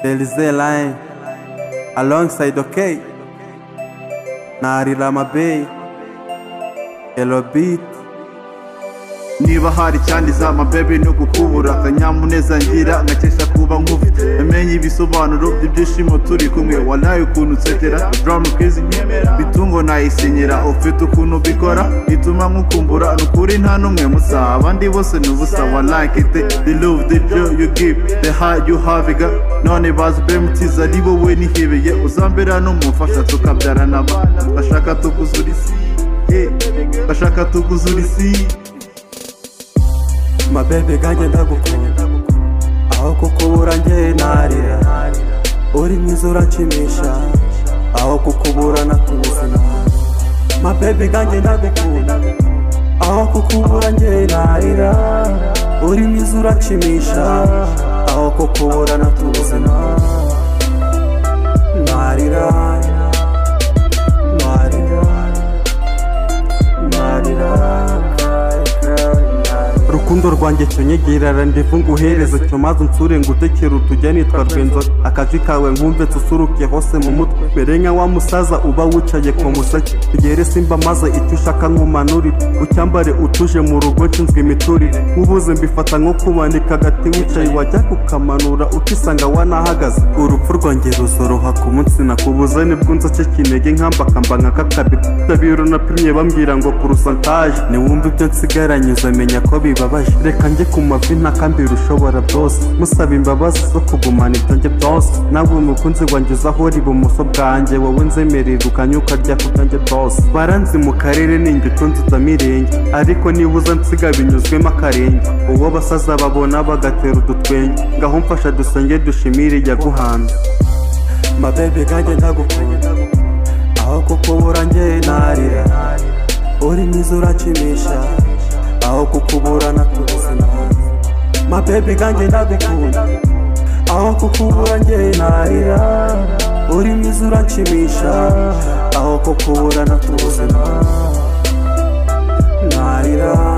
Elize Line alongside OK Narira Mabey Hello Beat. Niba hari cyandiza baby no gukubura akanyamuneza ngira ngakesha kuba nkufite namenye ibisobanuro by'ibyishimo turi kumwe wallahi ukuntu usekera drum crazy bitungo nayisinyira ufite ukuntu bikora ituma nkukumbura nukuri nta numwe musa abandi bose nubusa wallahi the love the joy you give the heart you have it none bazi bemtiza ari wowe nihebeye uzambera no mufasha tukabyarana abana bashaka tukuzura isi bashaka tukuzura isi. Mabebe ganjye ndagukunda aho kukubura njye narira uri mwiza uranshimisha aho kukubura nakubuzima. Mabebe ganjye ndagukunda aho kukubura njye narira uri mwiza uranshimisha aho kukubura nakubuzima. Narira rukundo rwanjye cyo nyegirara ndivu nguhereze cyo maze unsure ngutekere utujyane twarwenzo akaji kawe nkumve nsusuruke hose mu mutwe berenga wa musaza uba wicaye ku museke tugere simba maze icyo ushaka nkumanuri ucyambare utuje mu rugo nshinzwe imiturire ubuze mbifata nko kumanika agati wicaye wajya kukamanura ukisanga wanahagaze. Urupfu rwanjye ruzoroha ku munsi nakubuze nibwo nzoce kinege nkambakamba nka kakabi tabiro na primye bambwira ngo pourcentage niwumva ibyo nsigaranye uzamenya ko bibabaje. Reka njye ku mavi ntakambira ushobora byose musaba imbabazi zo kugumana ibyanjye byose nawe umukunzi wanjye uzaho uri ibumoso bwanjye wowe nzemerera ukanyuka rya ku byanjye byose. Baranzi mu karere ninjye utunze mirenge ariko niba uza nsiga binyuzwemo akarenge uwo basaza babona bagatera udutwenge ngaho mfasha dusenge dushimire yaguhanze. Mabebe ganjye ndagukunda aho kukubura njye narira uri mwiza uranshimisha aho kukubura nakubuzima. Mabebe ganjye ndagukunda aho kukubura njye narira uri mwiza uranshimisha aho kukubura nakubuzima. Narira